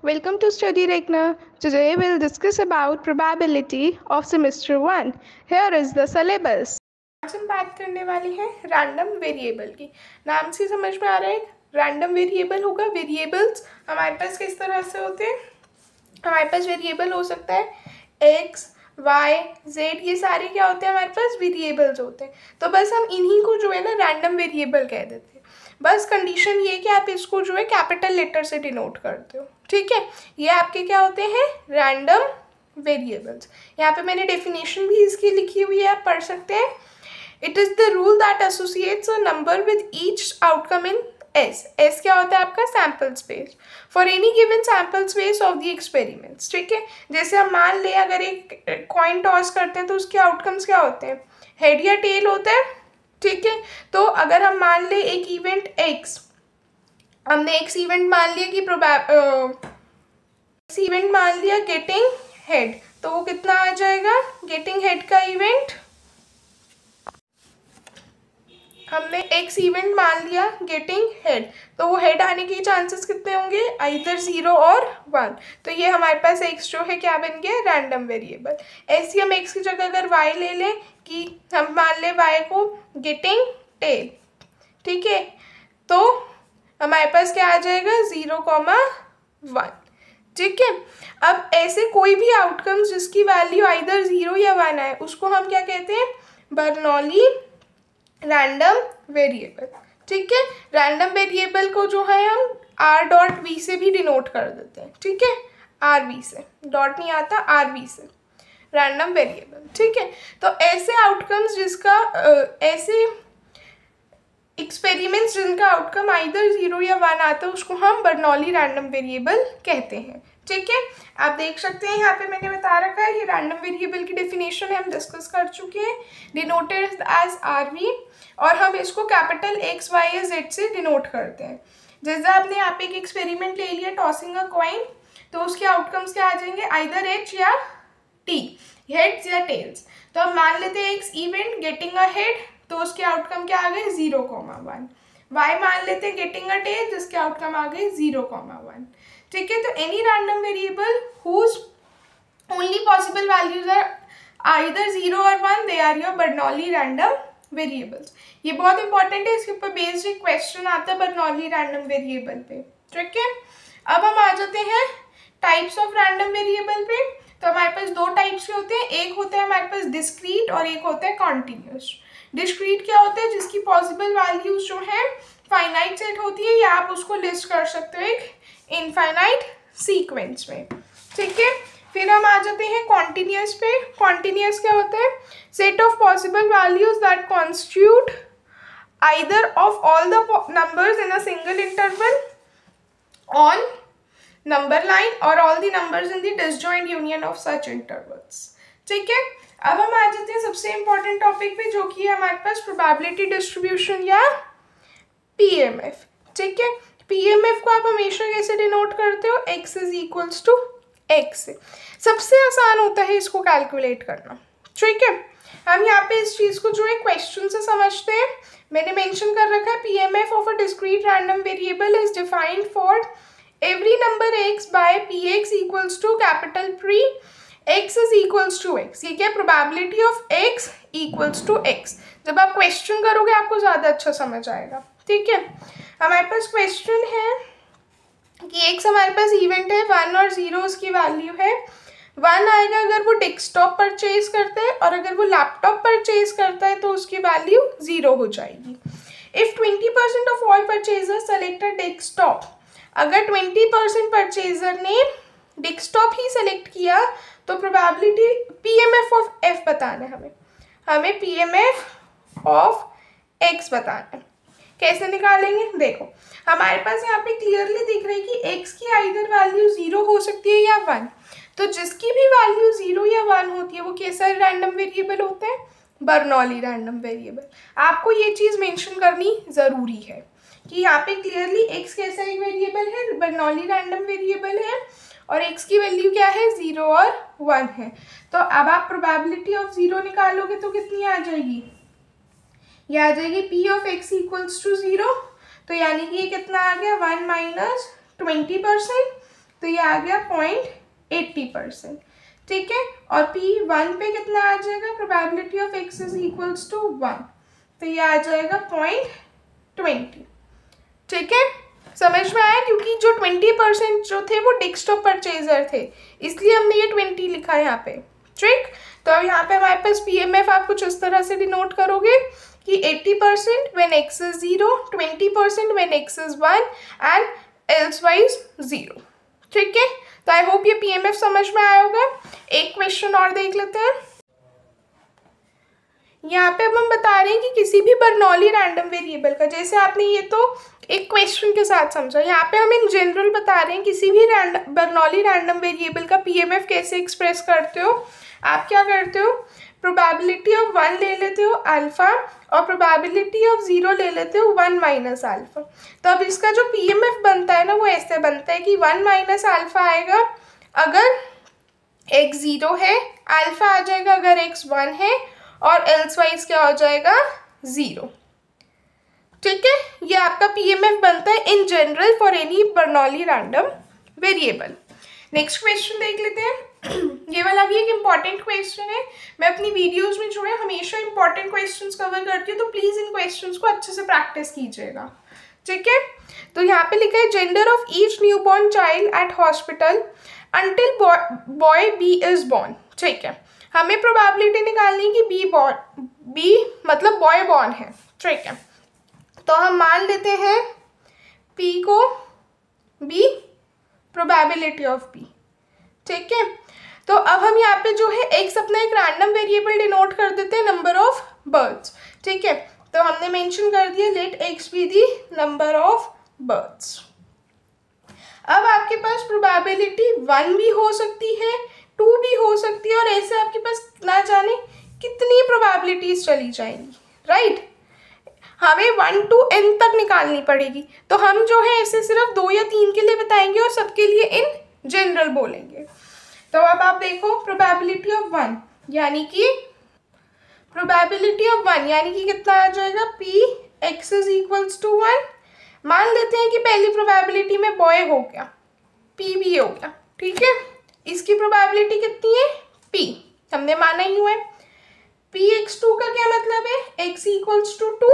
Welcome to Study Rekna. Today we'll discuss about probability of semester 1. Here is the syllabus. आज हम बात करने वाले हैं रैंडम वेरिएबल की। नाम से समझ में आ रहा है रैंडम वेरिएबल होगा। वेरिएबल्स हमारे पास किस तरह से होते हैं? हमारे पास वेरिएबल हो सकता है x, y, z, ये सारे क्या होते हैं? हमारे पास वेरिएबल्स होते हैं। तो बस हम इन्हीं को जो है ना रैंडम वेरिएबल कह देते हैं। बस कंडीशन ये कि आप इसको जो है कैपिटल लेटर से डिनोट करते हो, ठीक है। ये आपके क्या होते हैं? Random variables. यहाँ पे मैंने डेफिनेशन भी इसकी लिखी हुई है, आप पढ़ सकते हैं। It is the rule that associates a number with each outcome in S. S क्या होता है? आपका sample space for any given sample space of the experiments, ठीक है। जैसे हम मान ले अगर एक कॉइन टॉस करते हैं तो उसके आउटकम्स क्या होते हैं? हेड या टेल होता है, ठीक है। तो अगर हम मान ले एक इवेंट एक्स, हमने एक्स इवेंट मान लिया कि इवेंट मान लिया गेटिंग हेड, तो वो कितना आ जाएगा? गेटिंग हेड का इवेंट हमने एक्स इवेंट मान लिया गेटिंग हेड, तो वो हेड आने के चांसेस कितने होंगे? आइदर 0 और 1। तो ये हमारे पास एक्स जो है क्या बन गया? Random variable. ऐसे हम एक्स की जगह अगर वाई ले लें कि हम मान लें वाई को गेटिंग टेल, ठीक है, तो हमारे पास क्या आ जाएगा? 0,1, ठीक है। अब ऐसे कोई भी आउटकम्स जिसकी वैल्यू आइदर 0 या 1 आए उसको हम क्या कहते हैं? बर्नौली रैंडम वेरिएबल, ठीक है। रैंडम वेरिएबल को जो है हम r.v से भी डिनोट कर देते हैं, ठीक है। rv से, डॉट नहीं आता, rv से रैंडम वेरिएबल, ठीक है। तो ऐसे आउटकम्स जिसका ऐसे एक्सपेरिमेंट्स जिनका आउटकम आइदर 0 या 1 आता है उसको हम बर्नौली रैंडम वेरिएबल कहते हैं, ठीक है। आप देख सकते हैं यहाँ पे मैंने बता रखा है, ये रैंडम वेरिएबल की डेफिनेशन है, हम डिस्कस कर चुके हैं। डिनोटेड एज आरवी, और हम इसको कैपिटल एक्स, वाई या जेड से डिनोट करते हैं। जैसे आपने यहाँ पे एक एक्सपेरिमेंट ले लिया टॉसिंग अ कॉइन, तो उसके आउटकम्स क्या आ जाएंगे? आइदर एच या टी, हेड्स या टेल्स। तो हम मान लेते हैं x event getting a head, तो उसके आउटकम क्या आ गए? 0,1। वाई मान लेते हैं गेटिंग अ टेल, जिसके आउटकम आ गए 0,1, ठीक है। तो any random variable whose only possible values are either 0 और 1, they are your Bernoulli random variables. ये बहुत इंपॉर्टेंट है, इसके ऊपर बेस्ड एक क्वेश्चन आता है बर्नौली रैंडम वेरिएबल पे, ठीक है। अब हम आ जाते हैं टाइप्स ऑफ रैंडम वेरिएबल पे। तो हमारे पास दो टाइप्स के होते हैं, एक होता है हमारे पास डिस्क्रीट और एक होता है कॉन्टिन्यूस। डिस्क्रीट क्या होता है? जिसकी पॉसिबल वैल्यूज जो है फाइनाइट सेट होती है, या आप उसको लिस्ट कर सकते हो एक इनफाइनाइट सीक्वेंस में, ठीक है। फिर हम आ जाते हैं कॉन्टिन्यूस पे। कॉन्टिन्यूस क्या होता है? Set of possible values that constitute either of all the numbers in a single interval on number line और all the numbers in the disjoint union of such intervals, ठीक है। अब हम आ जाते हैं सबसे इंपॉर्टेंट टॉपिक पे, जो कि है हमारे पास प्रोबेबिलिटी डिस्ट्रीब्यूशन या पीएमएफ, ठीक है। पीएमएफ को आप हमेशा कैसे डिनोट करते हो? x is equals to x से। सबसे आसान होता है इसको कैलकुलेट करना, ठीक है। हम यहाँ पे इस चीज को जो है क्वेश्चन से समझते हैं। मैंने मेंशन कर रखा है PMF of a discrete random variable is defined for every number x by px equals to capital P, x is equals to x। ये क्या? Probability of x equals to x। जब आप क्वेश्चन करोगे आपको ज़्यादा अच्छा समझ आएगा, ठीक है। हमारे पास क्वेश्चन है कि x हमारे पास इवेंट है 1 और 0, उसकी वैल्यू है 1 आएगा अगर वो डेस्कटॉप परचेज करता है, और अगर वो लैपटॉप परचेज करता है तो उसकी वैल्यू 0 हो जाएगी। If 20% of all purchaser selected desktop, अगर 20% परचेजर ने डेस्कटॉप ही सेलेक्ट किया तो प्रोबेबिलिटी पीएमएफ ऑफ एफ बताना है हमें पीएमएफ ऑफ एक्स बताना है। कैसे निकालेंगे? देखो हमारे पास यहाँ पे क्लियरली दिख रहा है कि एक्स की आइदर वैल्यू 0 हो सकती है या 1। तो जिसकी भी वैल्यू 0 या 1 होती है वो कैसा रैंडम वेरिएबल होता है? Bernoulli random variable. आपको ये चीज़ मेंशन करनी ज़रूरी है कि यहाँ पे क्लियरली एक्स कैसा एक वेरिएबल है? बर्नौली रैंडम वेरिएबल है, और x की वैल्यू क्या है? 0 और 1 है। तो अब आप प्रोबेबिलिटी ऑफ 0 निकालोगे तो कितनी आ जाएगी? ये आ जाएगी p of x equals to 0। तो यानी कि ये कितना आ गया? 1 माइनस 20%, तो ये आ गया 0.80%, ठीक है। और P1 पे कितना आ जाएगा, probability of x is equals to 1, तो ये आ जाएगा 0.20, ठीक है। समझ में आया, क्योंकि जो 20% जो थे वो डेस्कटॉप परचेजर थे, इसलिए हमने ये 20 लिखा है यहाँ पे, ठीक। तो अब यहाँ पे हमारे पास PMF आप कुछ इस तरह से डिनोट करोगे कि 80% when x is 0, 20% when x is 1 and elsewise 0, ठीक है। तो आई होप ये PMF समझ में आया होगा। एक क्वेश्चन और देख लेते हैं। यहाँ पे अब हम बता रहे हैं कि किसी भी बर्नौली रैंडम वेरिएबल का, जैसे आपने ये तो एक क्वेश्चन के साथ समझा, यहाँ पे हम इन जनरल बता रहे हैं किसी भी बर्नौली रैंडम वेरिएबल का PMF कैसे एक्सप्रेस करते हो। आप क्या करते हो, प्रोबेबिलिटी ऑफ 1 ले लेते हो अल्फा और प्रोबेबिलिटी ऑफ 0 ले लेते हो 1 माइनस अल्फा। तो अब इसका जो PMF बनता है ना वो ऐसे बनता है कि 1 माइनस अल्फा आएगा अगर x 0 है, अल्फा आ जाएगा अगर x 1 है, और एल्सवाइज क्या हो जाएगा 0, ठीक है। ये आपका PMF बनता है in general for any Bernoulli random variable. Next question देख लेते हैं। ये वाला भी एक इम्पॉर्टेंट क्वेश्चन है। मैं अपनी वीडियोस में जो है हमेशा इंपॉर्टेंट क्वेश्चंस कवर करती हूँ, तो प्लीज़ इन क्वेश्चंस को अच्छे से प्रैक्टिस कीजिएगा, ठीक है। तो यहाँ पे लिखा है gender of each newborn child at hospital until boy be is born, ठीक है। हमें प्रोबेबिलिटी निकालनी है कि बी मतलब बॉय बॉर्न है, ठीक है। तो हम मान लेते हैं P को B, प्रोबेबिलिटी ऑफ P, ठीक है। तो अब हम यहाँ पे जो है x अपना एक रैंडम वेरिएबल डिनोट कर देते हैं नंबर ऑफ बर्ड्स, ठीक है। तो हमने मेंशन कर दिया let x be the number of birds. अब आपके पास प्रोबेबिलिटी 1 भी हो सकती है, 2 भी हो सकती है, और ऐसे आपके पास ना जाने कितनी प्रोबेबिलिटीज चली जाएंगी, राइट। हमें 1 to n तक निकालनी पड़ेगी, तो हम जो है ऐसे सिर्फ 2 या 3 के लिए बताएंगे और सबके लिए इन जनरल बोलेंगे। तो अब आप देखो प्रोबेबिलिटी ऑफ 1 यानी कि कितना आ जाएगा, p x is equals to 1। मान लेते हैं कि पहली प्रोबेबिलिटी में बॉय हो गया, p भी हो गया, ठीक है। इसकी प्रोबेबिलिटी कितनी है, p हमने माना ही हुआ है। px2 का क्या मतलब है, x इक्वल्स टू 2,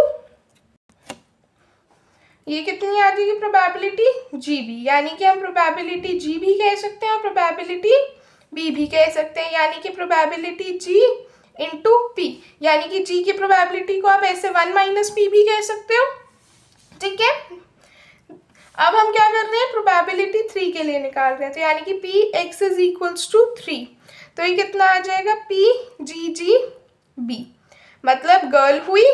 ये कितनी आ जाएगी प्रोबेबिलिटी GB, यानी कि हम प्रोबेबिलिटी G भी कह सकते हैं और प्रोबेबिलिटी B भी कह सकते हैं, यानी कि प्रोबेबिलिटी G इंटू P, यानी कि G की प्रोबेबिलिटी को आप ऐसे 1 माइनस P भी कह सकते हो, ठीक है। अब हम क्या कर रहे हैं, प्रोबेबिलिटी 3 के लिए निकाल रहे हैं, तो यानी कि Px इज इक्वल्स टू 3, तो ये कितना आ जाएगा PGGB, मतलब गर्ल हुई,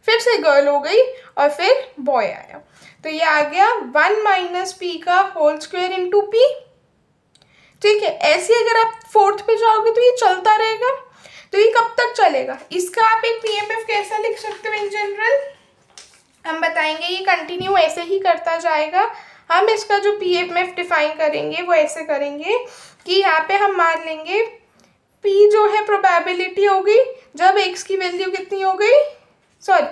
फिर से गर्ल हो गई और फिर बॉय आया, तो ये आ गया 1 माइनस P का होल स्क्वायर इंटू P, ठीक है। ऐसे अगर आप 4th पे जाओगे तो ये चलता रहेगा, तो ये कब तक चलेगा, इसका आप एक PMF कैसा लिख सकते हो इन जनरल, हम बताएंगे ये कंटिन्यू ऐसे ही करता जाएगा। हम इसका जो PMF डिफाइन करेंगे वो ऐसे करेंगे कि यहाँ पे हम मान लेंगे P जो है प्रोबेबिलिटी हो गई जब x की वैल्यू कितनी हो गई, सॉरी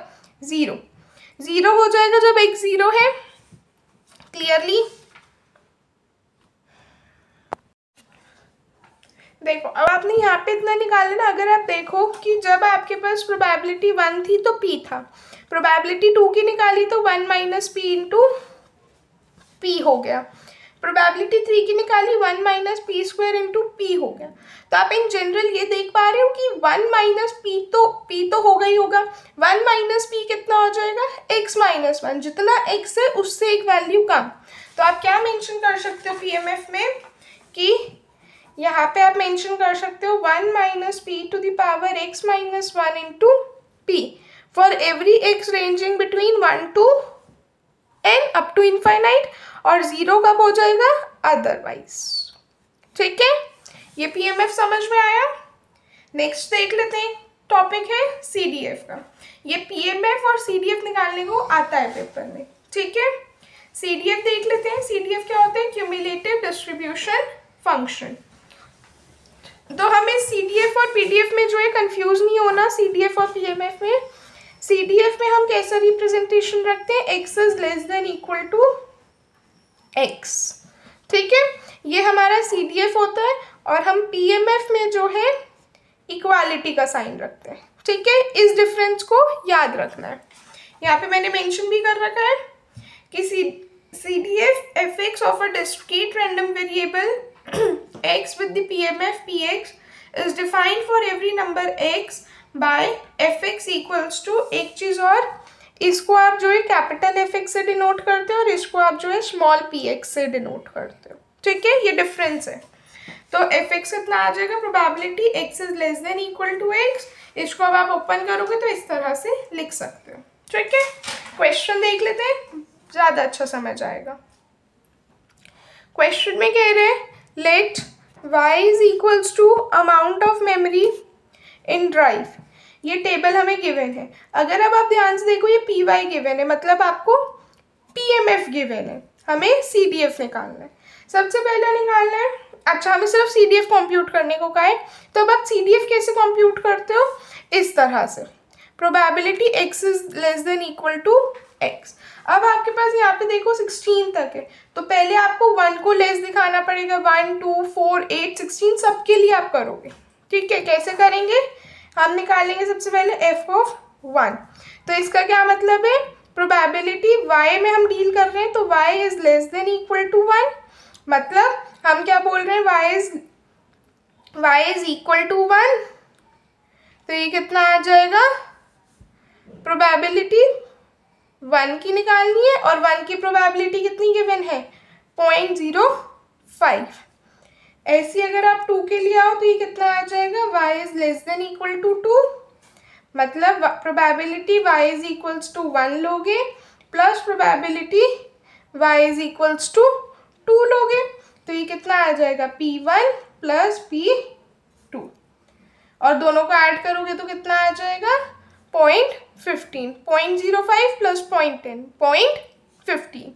0 हो जाएगा जब x 0 है, क्लियरली। देखो अब आपने यहाँ पे इतना निकाला ना, अगर आप देखो कि जब आपके पास प्रोबेबिलिटी 1 थी तो P था, प्रोबेबिलिटी 2 की निकाली तो 1 माइनस P इंटू P हो गया, प्रोबेबिलिटी 3 की निकाली 1 minus P square into P हो गया। तो आप इन जनरल ये देख पा रहे हो कि 1 माइनस P तो होगा ही होगा, 1 माइनस P कितना हो जाएगा, x माइनस 1, जितना x है उससे एक वैल्यू कम। तो आप क्या मेंशन कर सकते हो PMF में कि यहाँ पे आप मेंशन कर सकते हो 1 minus P to the power x minus 1 into P for every x ranging between 1 to n up to infinite, और 0 कब हो जाएगा अदरवाइज, ठीक है। ये PMF समझ में आया। नेक्स्ट देख लेते हैं, टॉपिक है CDF का। ये PMF और CDF निकालने को आता है पेपर में, ठीक है। CDF देख लेते हैं। CDF क्या होता है, क्यूमुलेटिव डिस्ट्रीब्यूशन फंक्शन। तो हमें CDF और PDF में जो है कंफ्यूज नहीं होना, CDF और PMF में। CDF में हम कैसा रिप्रेजेंटेशन रखते हैं, x is less than equal to x, ठीक है, ये हमारा CDF होता है और हम PMF में जो है इक्वालिटी का साइन रखते हैं। ठीक है, इस डिफरेंस को याद रखना है। यहाँ पे मैंने मेंशन भी कर रखा है कि CDF fx of a discrete random variable x with the PMF px is defined for every number x by fx equals to, एक चीज और, इसको आप जो है कैपिटल fx से डिनोट करते हो और इसको आप जो है स्मॉल px से डिनोट करते हो। ठीक है, ये डिफरेंस है। तो fx कितना आ जाएगा, probability x is less than equal to x। इसको अब आप ओपन करोगे तो इस तरह से लिख सकते हो। ठीक है, क्वेश्चन देख लेते हैं, ज्यादा अच्छा समझ आएगा। क्वेश्चन में कह रहे हैं let y is equals to amount of memory in drive. ये टेबल हमें गिवन है। अगर अब आप ध्यान से देखो, ये py गिवन है, मतलब आपको pmf गिवन है, हमें CDF निकालना है। सबसे पहले निकालना है, अच्छा हमें सिर्फ CDF कंप्यूट करने को कहा है, तो अब आप CDF कैसे कंप्यूट करते हो, इस तरह से probability x is less than equal to x। अब आपके पास यहाँ पे देखो 16 तक है, तो पहले आपको 1 को लेस दिखाना पड़ेगा। 1 2 4 8 16 सबके लिए आप करोगे। ठीक है, कैसे करेंगे, हम निकालेंगे सबसे पहले f ऑफ 1। तो इसका क्या मतलब है, प्रोबेबिलिटी y में हम डील कर रहे हैं, तो y is less than equal to 1, मतलब हम क्या बोल रहे हैं, y इज इक्वल टू 1। तो ये कितना आ जाएगा, प्रोबेबिलिटी 1 की निकालनी है और 1 की प्रोबेबिलिटी कितनी गिवन है, 0.05। ऐसी अगर आप 2 के लिए आओ तो ये कितना आ जाएगा, y is less than equal to 2, मतलब probability y is equals to 1 लोगे plus probability y is equals to 2 लोगे, तो ये कितना आ जाएगा, P1 प्लस P2, और दोनों को ऐड करोगे तो कितना आ जाएगा, 0.15, 0.05 प्लस 0.10, 0.15।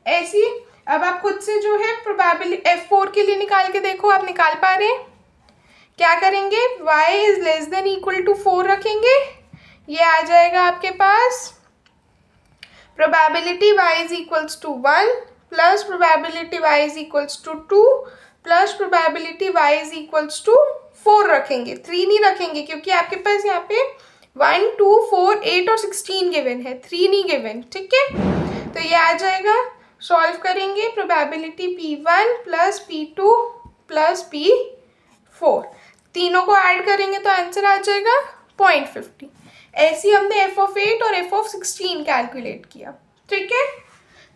ऐसी अब आप खुद से जो है प्रोबेबिलिटी F4 के लिए निकाल के देखो, आप निकाल पा रहे हैं। क्या करेंगे, y is less than equal to 4 रखेंगे, ये आ जाएगा आपके पास probability y is equals to 1 plus probability y is equals to 2 plus probability y is equals to 4 रखेंगे, 3 नहीं रखेंगे क्योंकि आपके पास यहाँ पे 1 2 4 8 और 16 गिवन है, 3 नहीं गिवन। ठीक है, तो ये आ जाएगा, सॉल्व करेंगे, probability P1 plus P2 plus P4, तीनों को ऐड करेंगे तो आंसर आ जाएगा 0.50। ऐसे हमने f ऑफ 8 और f ऑफ 16 कैलकुलेट किया। ठीक है,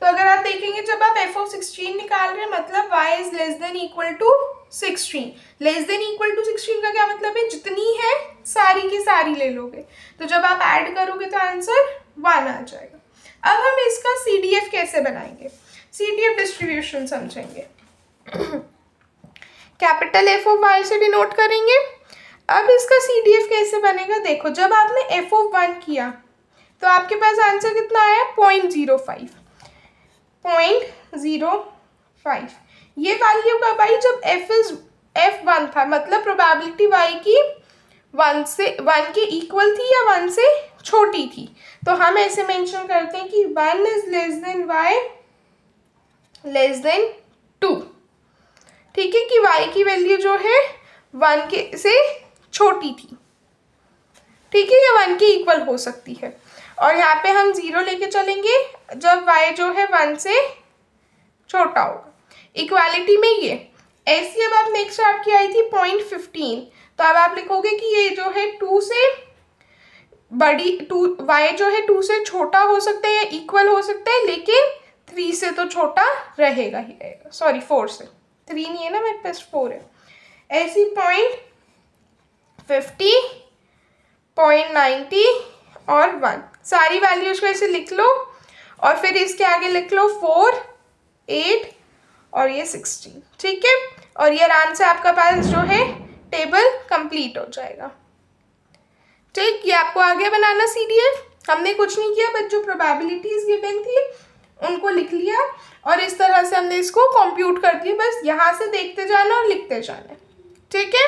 तो अगर आप देखेंगे जब आप f ऑफ 16 निकाल रहे हैं, मतलब y is less than equal to 16। Less than equal to 16 का क्या मतलब है, जितनी है सारी की सारी ले लोगे, तो जब आप ऐड करोगे तो आंसर 1 आ जाएगा। अब हम इसका CDF कैसे बनाएंगे, CDF डिस्ट्रीब्यूशन समझेंगे। कैपिटल F ऑफ y से डिनोट करेंगे। अब इसका CDF कैसे बनेगा, देखो जब आपने f ऑफ 1 किया तो आपके पास आंसर कितना आया, 0.05, 0.05। ये वैल्यू कब आई, जब f1 था, मतलब प्रोबेबिलिटी y की 1 के इक्वल थी या 1 से छोटी थी, तो हम ऐसे मेंशन करते हैं कि 1 is less then y less than 2। ठीक है, कि y की वैल्यू जो है 1 के से छोटी थी, ठीक है, या 1 के इक्वल हो सकती है, और यहाँ पे हम 0 लेके चलेंगे जब y जो है 1 से छोटा होगा। इक्वालिटी में ये ऐसी, अब आप नेक्स्ट आपकी आई थी 0.15, तो अब आप लिखोगे कि ये जो है 2 से बड़ी, y जो है 2 से छोटा हो सकता है या इक्वल हो सकता है, लेकिन 3 से तो छोटा रहेगा ही रहेगा, सॉरी 4 से, 3 नहीं है ना मेरे पास, 4 है। ऐसी 0.50, 0.90 और 1, सारी वैल्यूज को ऐसे लिख लो और फिर इसके आगे लिख लो 4, 8 और ये 16। ठीक है, और ये आराम से आपका पास जो है टेबल कंप्लीट हो जाएगा। ठीक, ये आपको आगे बनाना CDF, हमने कुछ नहीं किया, बस जो प्रोबेबिलिटीज गिवन थी उनको लिख लिया और इस तरह से हमने इसको कंप्यूट कर दिया, बस यहाँ से देखते जाना और लिखते जाना। ठीक है,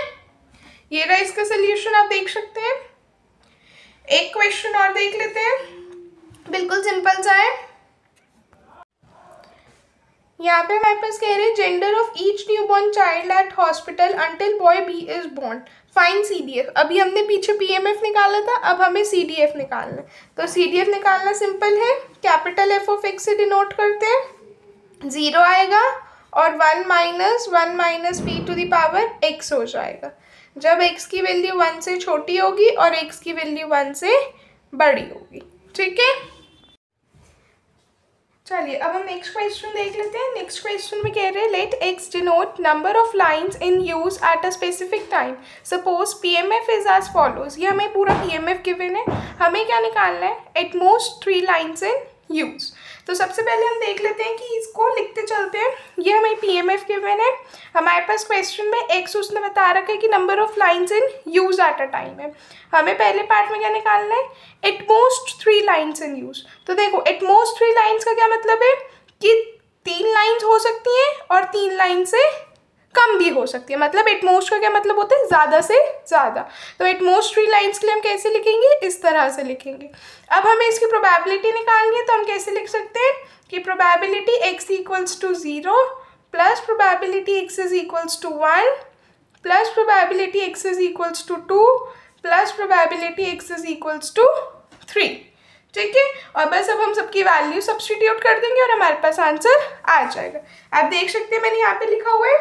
ये रहा इसका सोल्यूशन, आप देख सकते हैं। एक क्वेश्चन और देख लेते हैं, बिल्कुल सिंपल सा है। यहाँ पे हमारे पास कह रहे हैं gender of each newborn child at hospital until boy be is born, fine CDF। अभी हमने पीछे PMF निकाला था, अब हमें CDF निकालना है। तो CDF निकालना सिंपल है, कैपिटल F ऑफ X से डिनोट करते हैं, 0 आएगा और 1 minus p to the power x हो जाएगा जब x की वैल्यू 1 से छोटी होगी और x की वैल्यू 1 से बड़ी होगी। ठीक है, चलिए अब हम नेक्स्ट क्वेश्चन देख लेते हैं। नेक्स्ट क्वेश्चन में कह रहे हैं let x denote number of lines in use at a specific time, suppose PMF is as follows. ये हमें पूरा PMF गिवन है, हमें क्या निकालना है, at most 3 lines in use. तो सबसे पहले हम देख लेते हैं कि इसको लिखते चलते हैं। ये हमें PMF गिवन है, हमारे पास क्वेश्चन में x उसने बता रखा है कि number of lines in use at a time है। हमें पहले पार्ट में क्या निकालना है, at most 3 lines in use. तो देखो एट मोस्ट 3 लाइन्स का क्या मतलब है कि 3 लाइन्स हो सकती हैं और 3 लाइन से कम भी हो सकती है। मतलब एट मोस्ट का क्या मतलब होता है, ज़्यादा से ज़्यादा। तो एट मोस्ट 3 लाइन्स के लिए हम कैसे लिखेंगे, इस तरह से लिखेंगे। अब हमें इसकी प्रोबेबिलिटी निकालनी है, तो हम कैसे लिख सकते हैं कि probability x equals to 0 plus probability x is equals to 1 plus probability x is equals to 2 plus probability x is equals to 3। ठीक है, और बस अब हम सबकी वैल्यू सब्स्टिट्यूट कर देंगे और हमारे पास आंसर आ जाएगा। आप देख सकते हैं मैंने यहाँ पे लिखा हुआ है।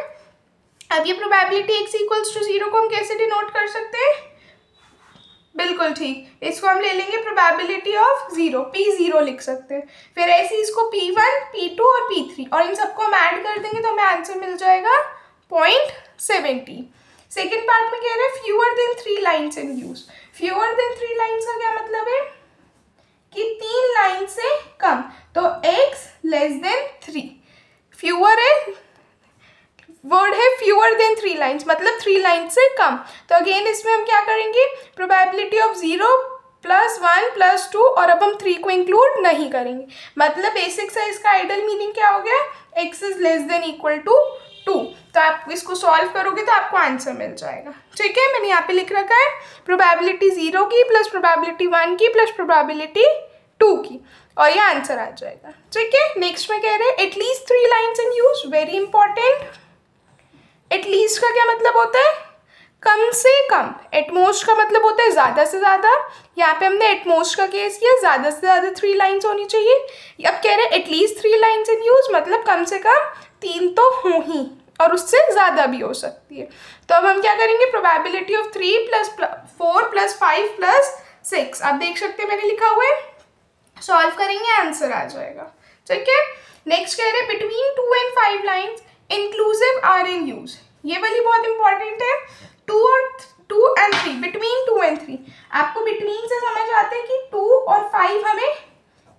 अब ये प्रोबेबिलिटी x इक्वल्स टू 0 को हम कैसे डिनोट कर सकते हैं, बिल्कुल ठीक, इसको हम ले लेंगे प्रोबेबिलिटी ऑफ 0, P0 लिख सकते हैं। फिर ऐसे इसको P1, P2 और P3 और इन सबको हम ऐड कर देंगे तो हमें आंसर मिल जाएगा 0.70। सेकेंड पार्ट में कह रहे हैं fewer than 3 lines in use. Fewer than 3 lines का क्या मतलब है कि 3 लाइन से कम, तो x लेस देन 3। फ्यूअर है, वर्ड है फ्यूअर देन 3 लाइन्स, मतलब 3 लाइन से कम। तो अगेन इसमें हम क्या करेंगे, प्रोबेबिलिटी ऑफ 0 प्लस 1 प्लस 2 और अब हम 3 को इंक्लूड नहीं करेंगे। मतलब बेसिक से इसका आइडल मीनिंग क्या हो गया, x is less than equal to 2। तो आप इसको सॉल्व करोगे तो आपको आंसर मिल जाएगा। ठीक है, मैंने यहाँ पे लिख रखा है प्रोबेबिलिटी 0 की प्लस प्रोबेबिलिटी 1 की प्लस प्रोबेबिलिटी 2 की और ये आंसर आ जाएगा। ठीक है, नेक्स्ट में कह रहे हैं at least 3 lines in use, very important. At least का क्या मतलब होता है, कम से कम। एटमोस्ट का मतलब होता है ज़्यादा से ज़्यादा, यहाँ पे हमने एटमोस्ट का केस किया, ज़्यादा से ज़्यादा 3 लाइन्स होनी चाहिए। अब कह रहे हैं एटलीस्ट 3 लाइन्स इन यूज, मतलब कम से कम 3 तो हों ही और उससे ज़्यादा भी हो सकती है। तो अब हम क्या करेंगे, probability of 3 plus 4 plus 5 plus 6, आप देख सकते हैं मैंने लिखा हुआ है, सॉल्व करेंगे आंसर आ जाएगा। ठीक है, नेक्स्ट कह रहे हैं between 2 and 5 lines inclusive are in use. ये वाली बहुत इंपॉर्टेंट है, 2 and 3, बिटवीन 2 and 3। आपको बिटवीन से समझ आते हैं कि 2 और 5 हमें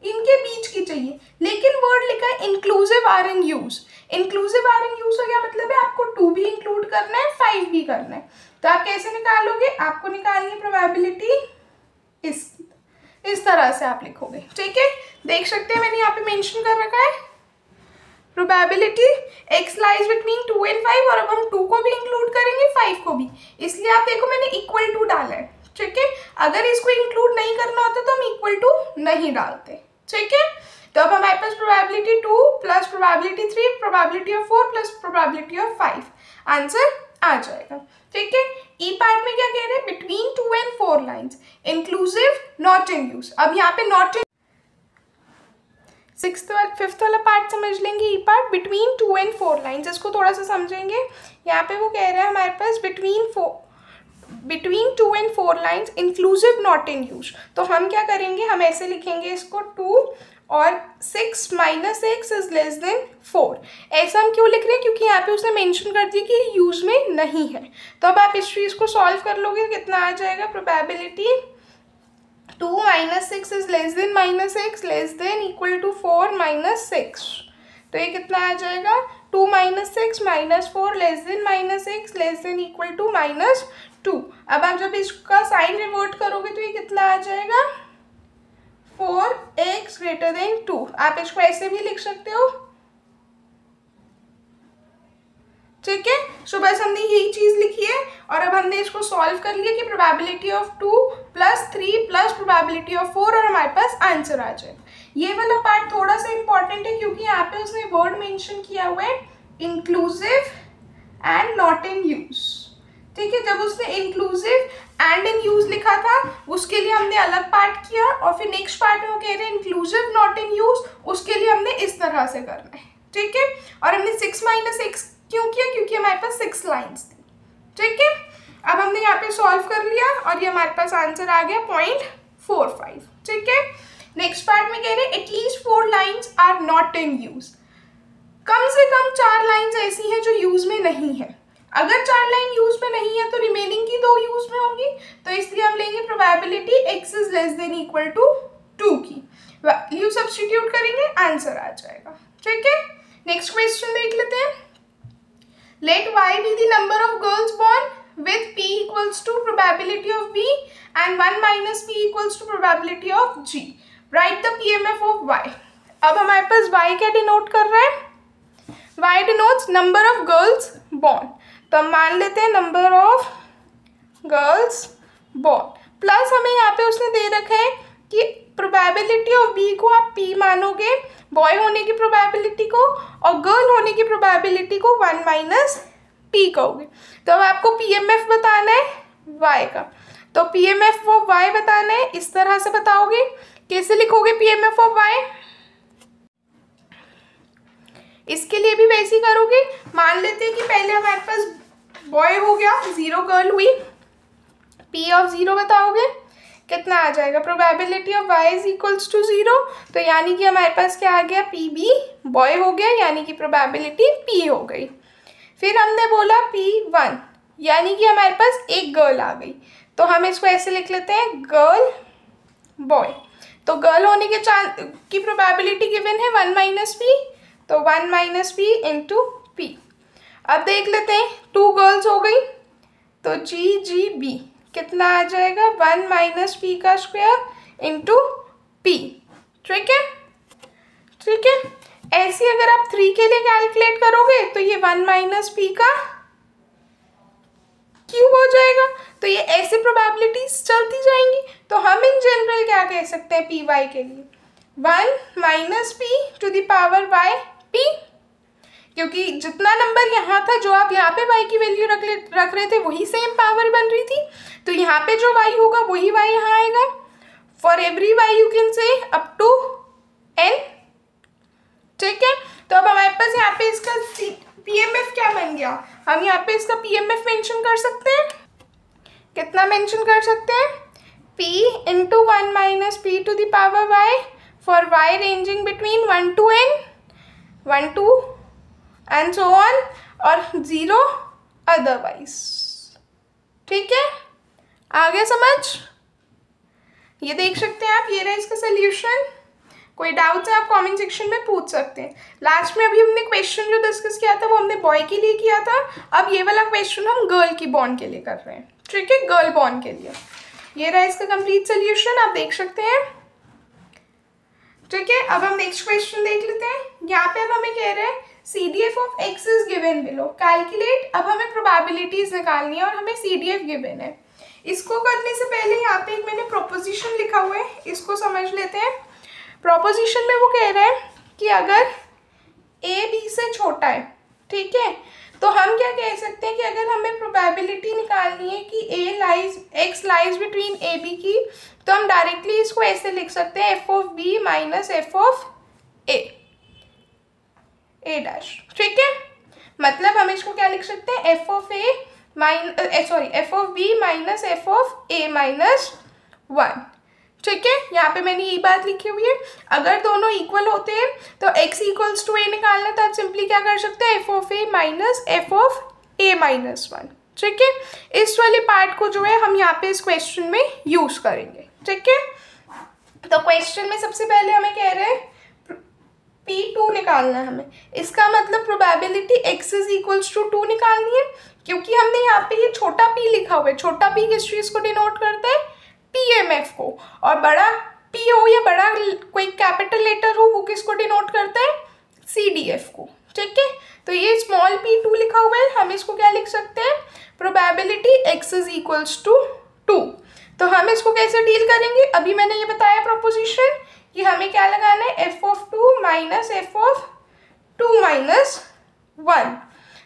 इनके बीच की चाहिए, लेकिन वर्ड लिखा है inclusive are in use. Inclusive are in use का क्या मतलब है, आपको 2 भी इंक्लूड करना है, 5 भी करना है। तो आप कैसे निकालोगे, आपको निकालनी है प्रोबेबिलिटी इस तरह से आप लिखोगे। ठीक है, देख सकते हैं मैंने यहाँ पे मेंशन कर रखा है probability x lies between 2 and 5 और अब हम 2 को भी इंक्लूड करेंगे 5 को भी, इसलिए आप देखो मैंने इक्वल टू डाला है। ठीक है, अगर इसको इंक्लूड नहीं करना होता तो हम इक्वल टू नहीं डालते। ठीक है, तो अब हमारे पास probability 2 plus probability 3 probability of 4 plus probability of 5, answer आ जाएगा। ठीक है, ई पार्ट में क्या कह रहे हैं, between 2 and 4 lines inclusive not in use. अब यहाँ पे नॉट इन 5th वाला पार्ट समझ लेंगे, ई पार्ट बिटवीन 2 and 4 लाइन्स, इसको थोड़ा सा समझेंगे। यहाँ पे वो कह रहे हैं हमारे पास between 2 and 4 lines inclusive not in use. तो हम क्या करेंगे, हम ऐसे लिखेंगे इसको 2 और 6 minus x is less then 4। ऐसा हम क्यों लिख रहे हैं, क्योंकि यहाँ पे उसने मेंशन कर दिया कि यूज में नहीं है। तो अब आप इस चीज़ को सॉल्व कर लोगे, कितना आ जाएगा, probability 2 minus 6 is less than minus x less than equal to 4 minus 6। तो ये कितना आ जाएगा, 2 minus 6 minus 4 less than minus x less than equal to minus 2। अब आप जब इसका साइन रिवर्ट करोगे तो ये कितना आ जाएगा, 4x ग्रेटर देन 2। आप इसको ऐसे भी लिख सकते हो। ठीक है, सो बस हमने यही चीज़ लिखी है और अब हमने इसको सॉल्व कर लिया कि प्रोबेबिलिटी ऑफ 2 + 3 + प्रोबेबिलिटी ऑफ 4 और हमारे पास आंसर आ जाए। ये वाला पार्ट थोड़ा सा इंपॉर्टेंट है क्योंकि यहाँ पे उसने वर्ड मेंशन किया हुआ है inclusive and not in use. ठीक है, जब उसने इंक्लूसिव एंड इन यूज लिखा था उसके लिए हमने अलग पार्ट किया और फिर नेक्स्ट पार्ट में वो कह रहे हैं इंक्लूसिव नॉट इन यूज, उसके लिए हमने इस तरह से करना है। ठीक है, और हमने 6 - x क्यों किया, क्योंकि हमारे पास 6 लाइन्स थी। ठीक है, अब हमने यहाँ पे सॉल्व कर लिया और ये हमारे पास आंसर आ गया 0.45। ठीक है, नेक्स्ट पार्ट में कह रहे हैं at least 4 lines are not in use. कम से कम 4 लाइन्स ऐसी हैं जो यूज में नहीं है। अगर 4 लाइन यूज में नहीं है तो रिमेनिंग की 2 यूज में होंगी, तो इसलिए हम लेंगे probability x is less than equal to 2 की वैल्यू सब्स्टिट्यूट करेंगे, आंसर आ जाएगा। ठीक है, नेक्स्ट क्वेश्चन देख लेते हैं। Let y be the number of girls born with p equals to probability of b and 1 - p equals to probability of g। Right the PMF of y। अब हमारे पास y क्या डिनोट कर रहा है, y denotes number of girls born, तो हम मान लेते हैं number of girls born plus हमें यहाँ पे उसने दे रखा है कि प्रोबेबिलिटी ऑफ बी को आप p मानोगे, बॉय होने की प्रोबेबिलिटी को, और गर्ल होने की प्रोबेबिलिटी को 1 - p कहोगे। तो अब आपको PMF बताना है y का, तो PMF ऑफ y बताना है, इस तरह से बताओगे। कैसे लिखोगे PMF ऑफ y, इसके लिए भी वैसे ही करोगे। मान लेते हैं कि पहले हमारे पास बॉय हो गया, 0 गर्ल हुई, P ऑफ 0 बताओगे, कितना आ जाएगा, probability of y is equals to 0, तो यानी कि हमारे पास क्या आ गया, PB बॉय हो गया, यानी कि प्रोबेबिलिटी P हो गई। फिर हमने बोला P1, यानी कि हमारे पास एक गर्ल आ गई, तो हम इसको ऐसे लिख लेते हैं गर्ल बॉय। तो गर्ल होने के की प्रोबेबिलिटी गिवन है 1 - p, तो 1 - p इंटू p। अब देख लेते हैं 2 गर्ल्स हो गई, तो GGB कितना आ जाएगा, 1 - p का स्क्वायर इंटू p। ठीक है, ठीक है, ऐसे अगर आप 3 के लिए कैलकुलेट करोगे तो ये 1 - p का क्यूब हो जाएगा, तो ये ऐसे प्रोबेबिलिटीज चलती जाएंगी। तो हम इन जनरल क्या कह सकते हैं पी वाई के लिए, 1 - p to the power y p, क्योंकि जितना नंबर यहाँ था जो आप यहाँ पे y की वैल्यू रख रहे थे वही सेम पावर बन रही थी, तो यहाँ पे जो y होगा वही y यहाँ आएगा। For every y you can say up to n। ठीक है, तो अब हमारे पास यहाँ पे इसका PMF क्या बन गया, हम यहाँ पे इसका PMF मेंशन कर सकते हैं। कितना मेंशन कर सकते हैं, p into 1 - p to the power y for y ranging between 1 to n, 1 to and so on, और 0 अदरवाइज। ठीक है, आगे समझ, ये देख सकते हैं आप, ये रहा इसका सोल्यूशन। कोई डाउट है आप कमेंट सेक्शन में पूछ सकते हैं। लास्ट में अभी हमने क्वेश्चन जो डिस्कस किया था वो हमने बॉय के लिए किया था, अब ये वाला क्वेश्चन हम गर्ल की बॉन्ड के लिए कर रहे हैं। ठीक है, गर्ल बॉन्ड के लिए। ये रहा इसका कंप्लीट सोल्यूशन, आप देख सकते हैं। ठीक है, अब हम नेक्स्ट क्वेश्चन देख लेते हैं। यहाँ पे अब हमें कह रहे हैं CDF of x is given below, calculate. अब हमें प्रोबेबिलिटीज निकालनी है और हमें CDF गिवन है। इसको करने से पहले यहाँ पे एक मैंने प्रोपोजिशन लिखा हुआ है, इसको समझ लेते हैं। प्रोपोजिशन में वो कह रहे हैं कि अगर a b से छोटा है, ठीक है, तो हम क्या कह सकते हैं कि अगर हमें प्रोबेबिलिटी निकालनी है कि x lies between a b की, तो हम डायरेक्टली इसको ऐसे लिख सकते हैं f of b minus f of a dash. ठीक है, मतलब हम इसको क्या लिख सकते हैं, f of b minus f of a minus 1। ठीक है, यहाँ पे मैंने ये बात लिखी हुई है। अगर दोनों इक्वल होते हैं तो x इक्वल्स टू a निकालना, तो आप सिंपली क्या कर सकते हैं, f of a minus f of a minus 1। ठीक है, इस वाले पार्ट को जो है हम यहाँ पे इस क्वेश्चन में यूज करेंगे। ठीक है, तो क्वेश्चन में सबसे पहले हमें कह रहे हैं P2 निकालना है हमें। इसका मतलब probability x is equals to 2 निकालनी है, क्योंकि हमने यहाँ पे ये छोटा p लिखा हुआ है। छोटा p किस चीज़ को डिनोट करता है, PMF को, और बड़ा p हो या बड़ा कोई कैपिटल लेटर हो वो किसको डिनोट करता है, CDF को। ठीक है, तो ये स्मॉल p2 लिखा हुआ है, हम इसको क्या x इज इक्वल्स टू 2। तो हम इसको कैसे डील करेंगे, अभी मैंने ये बताया प्रोपोजिशन कि हमें क्या लगाना है, f of 2 minus f of 2 minus 1।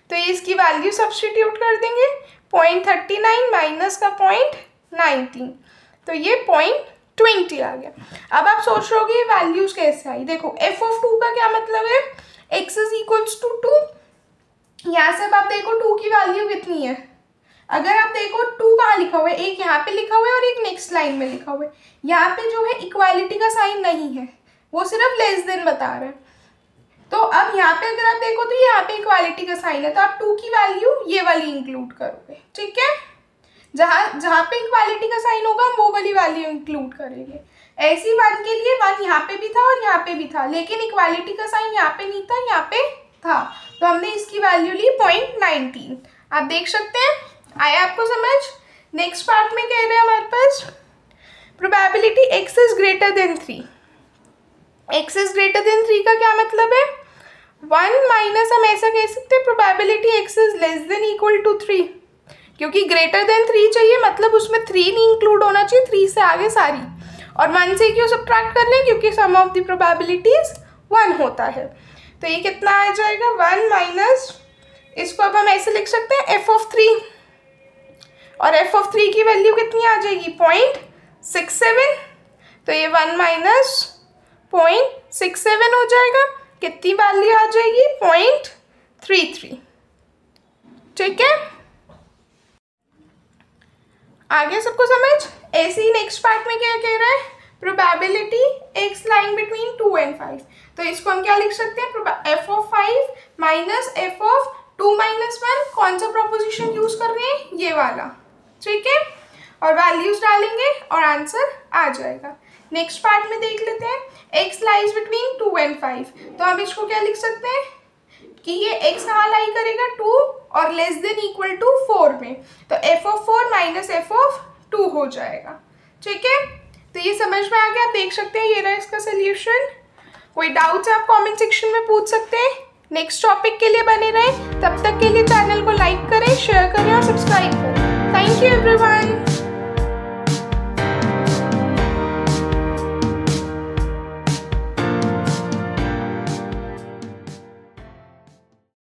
तो ये इसकी वैल्यू सब्स्टिट्यूट कर देंगे, 0.39 माइनस का 0.19, तो ये 0.20 आ गया। अब आप सोच रहे होगे वैल्यूज कैसे आई। देखो f ऑफ 2 का क्या मतलब है, x इज इक्वल्स टू 2। यहाँ से अब आप देखो 2 की वैल्यू कितनी है, अगर आप देखो 2 कहाँ लिखा हुआ है, एक यहाँ पे लिखा हुआ है और एक नेक्स्ट लाइन में लिखा हुआ है। यहाँ पे जो है इक्वालिटी का साइन नहीं है, वो सिर्फ लेस देन बता रहा है। तो अब यहाँ पे अगर आप देखो तो यहाँ पे इक्वालिटी का साइन है, तो आप 2 की वैल्यू ये वाली इंक्लूड करोगे, ठीक है। जहाँ पे इक्वालिटी का साइन होगा हम वो वाली वैल्यू इंक्लूड करेंगे। ऐसी 1 के लिए 1 यहाँ पे भी था और यहाँ पे भी था, लेकिन इक्वालिटी का साइन यहाँ पे नहीं था, यहाँ पे था, तो हमने इसकी वैल्यू ली 0.19। आप देख सकते हैं, आया आपको समझ। नेक्स्ट पार्ट में कह रहे हैं हमारे पास probability x is greater than 3। x is greater than 3 का क्या मतलब है, 1 माइनस हम ऐसा कह सकते हैं probability x is less than equal to 3, क्योंकि ग्रेटर देन 3 चाहिए मतलब उसमें 3 नहीं इंक्लूड होना चाहिए, 3 से आगे सारी, और 1 से क्यों सब्ट्रैक्ट कर रहे हैं, क्योंकि सम ऑफ द प्रोबेबिलिटीज 1 होता है। तो ये कितना आ जाएगा, 1 माइनस, इसको अब हम ऐसे लिख सकते हैं f ऑफ 3, और f ऑफ 3 की वैल्यू कितनी आ जाएगी, 0.67। तो ये 1 माइनस 0.67 हो जाएगा, कितनी वैल्यू आ जाएगी, 0.33, ठीक है। आगे सबको समझ। ऐसे ही नेक्स्ट पार्ट में क्या कह रहा है, probability x line between 2 and 5। तो इसको हम क्या लिख सकते हैं, f of 5 minus f of 2 minus 1। कौन सा प्रोपोजिशन यूज कर रहे हैं, ये वाला, ठीक है। और वैल्यूज डालेंगे और आंसर आ जाएगा। नेक्स्ट पार्ट में देख लेते हैं, x लाइज बिटवीन 2 and 5। तो हम इसको क्या लिख सकते हैं कि ये x कहाँ लाई करेगा, 2 और लेस देन इक्वल टू 4 में, तो f of 4 minus f of 2 हो जाएगा, ठीक है। तो ये समझ में आ गया, आप देख सकते हैं ये रहा इसका सोल्यूशन। कोई डाउट्स आप कमेंट सेक्शन में पूछ सकते हैं। नेक्स्ट टॉपिक के लिए बने रहें, तब तक के लिए चैनल को लाइक करें, शेयर करें और सब्सक्राइब करें। Thank you everyone.